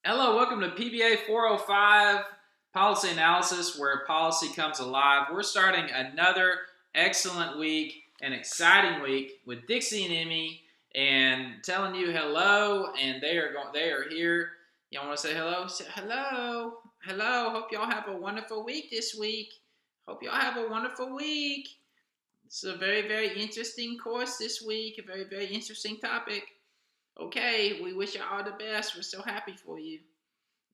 Hello, welcome to PBA 405 Policy Analysis, where policy comes alive. We're starting another excellent week, an exciting week with Dixie and Emmy, and telling you hello. And they are here. Y'all want to say hello? Say hello, hello. Hope y'all have a wonderful week this week. Hope y'all have a wonderful week. It's a very interesting course this week. A very interesting topic. Okay, we wish you all the best. We're so happy for you.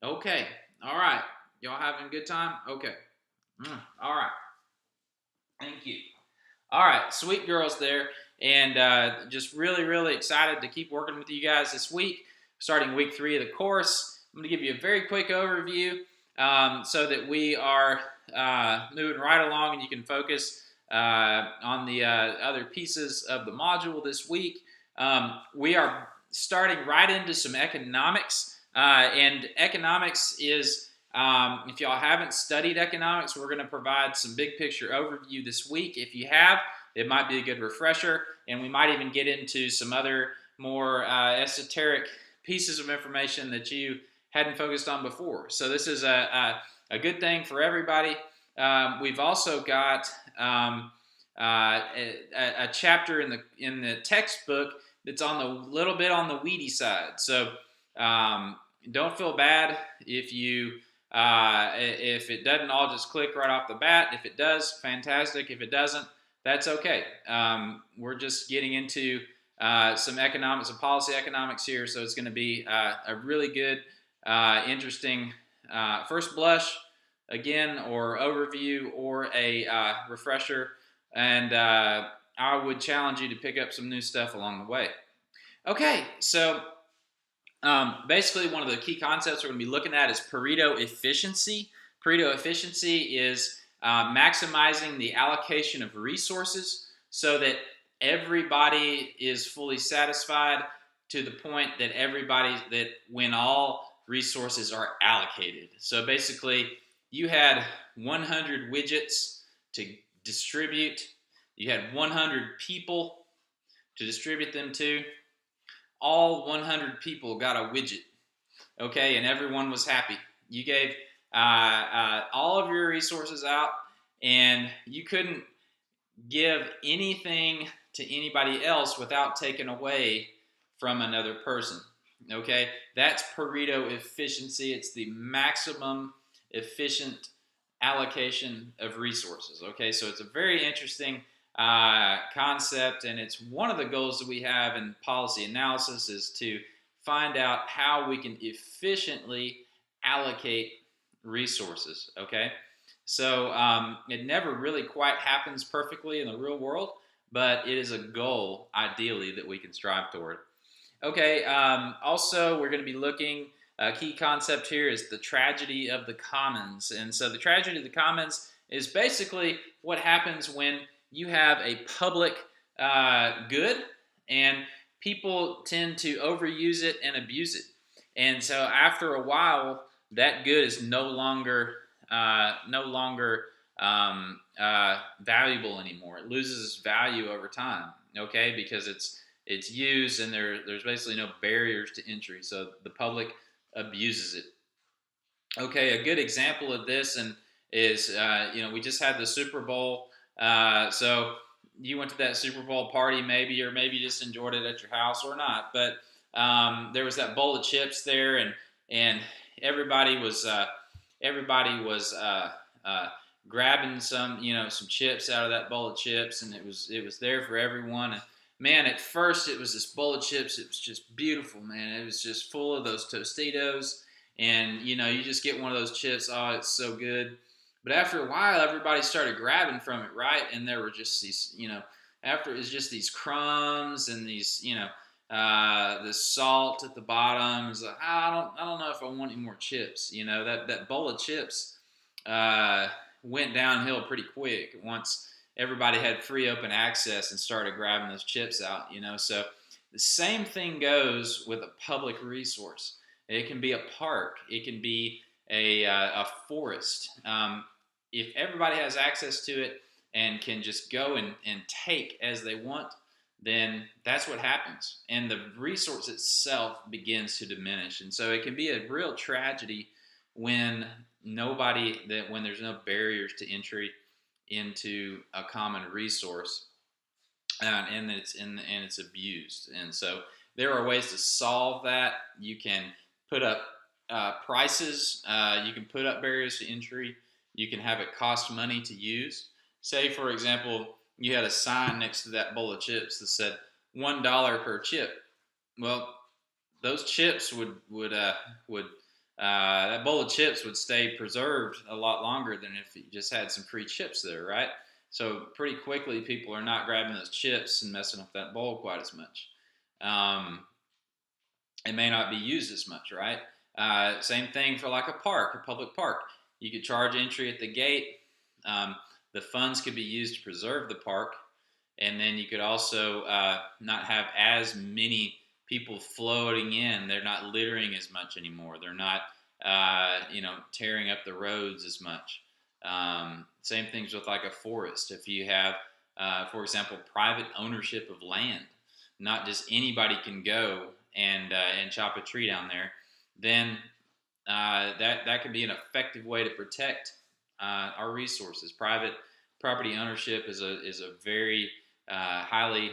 Okay, all right. Y'all having a good time? Okay. All right. Thank you. All right, sweet girls there. And just really excited to keep working with you guys this week, starting week 3 of the course. I'm going to give you a very quick overview so that we are moving right along and you can focus on the other pieces of the module this week. We are starting right into some economics, and economics is, if y'all haven't studied economics, we're going to provide some big picture overview this week. If you have, it might be a good refresher, and we might even get into some other more esoteric pieces of information that you hadn't focused on before. So this is a good thing for everybody. We've also got a chapter in the textbook that's on the little bit on the weedy side. So don't feel bad if it doesn't all just click right off the bat. If it does, fantastic. If it doesn't, that's okay. We're just getting into some economics, some policy economics here, so it's going to be a really good, interesting first blush again, or overview, or a refresher. And I would challenge you to pick up some new stuff along the way. Okay, so basically one of the key concepts we're going to be looking at is Pareto efficiency. Pareto efficiency is maximizing the allocation of resources so that everybody is fully satisfied, to the point that when all resources are allocated. So basically, you had 100 widgets to distribute. You had 100 people to distribute them to. All 100 people got a widget, okay, and everyone was happy. You gave all of your resources out, and you couldn't give anything to anybody else without taking away from another person, okay? That's Pareto efficiency. It's the maximum efficient allocation of resources, okay? So it's a very interesting concept, and it's one of the goals that we have in policy analysis, is to find out how we can efficiently allocate resources, okay? So it never really quite happens perfectly in the real world, but it is a goal, ideally, that we can strive toward. Okay, also we're going to be looking, a key concept here is the tragedy of the commons. And so the tragedy of the commons is basically what happens when you have a public good and people tend to overuse it and abuse it. And so after a while, that good is no longer valuable anymore. It loses its value over time, okay, because it's used, and there's basically no barriers to entry, so the public abuses it. Okay, a good example of this and is we just had the Super Bowl, so you went to that Super Bowl party maybe, or maybe you just enjoyed it at your house or not, but there was that bowl of chips there, and everybody was grabbing some chips out of that bowl of chips, and it was there for everyone. And man, at first it was this bowl of chips. It was just beautiful, man. It was just full of those Tostitos, and you just get one of those chips. Oh, it's so good. But after a while, everybody started grabbing from it, right? And there were just these, after it was just these crumbs and these, the salt at the bottom. It's like, I don't know if I want any more chips. That bowl of chips went downhill pretty quick once everybody had free open access and started grabbing those chips out. So the same thing goes with a public resource. It can be a park. It can be a forest. If everybody has access to it and can just go and take as they want, then that's what happens. And the resource itself begins to diminish. And so it can be a real tragedy when when there's no barriers to entry into a common resource, and it's abused. And so there are ways to solve that. You can put up prices. You can put up barriers to entry. You can have it cost money to use. Say, for example, you had a sign next to that bowl of chips that said $1 per chip. Well, those chips would that bowl of chips would stay preserved a lot longer than if you just had some free chips there, right? So pretty quickly, people are not grabbing those chips and messing up that bowl quite as much. Um, it may not be used as much, right? Same thing for like a park, a public park. You could charge entry at the gate. The funds could be used to preserve the park, and then you could also not have as many people floating in. They're not littering as much anymore. They're not, tearing up the roads as much. Same things with like a forest. If you have, for example, private ownership of land, not just anybody can go and chop a tree down there, then that could be an effective way to protect our resources. Private property ownership is a very highly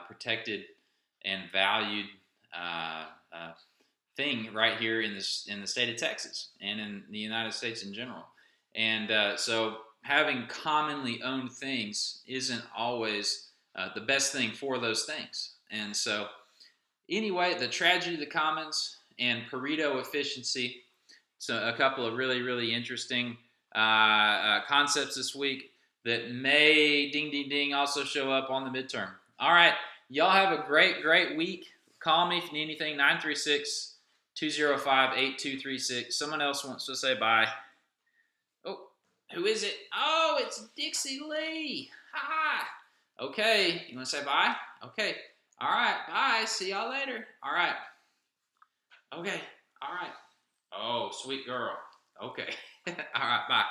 protected and valued thing right here in the state of Texas and in the United States in general. And so having commonly owned things isn't always the best thing for those things. And so anyway, the tragedy of the commons and Pareto efficiency. So a couple of really, really interesting concepts this week that may ding, ding, ding also show up on the midterm. All right. Y'all have a great, great week. Call me if you need anything, 936-205-8236. Someone else wants to say bye. Oh, who is it? Oh, it's Dixie Lee. Ha. Okay. You want to say bye? Okay. All right. Bye. See y'all later. All right. Okay. All right. Oh, sweet girl. Okay. All right. Bye.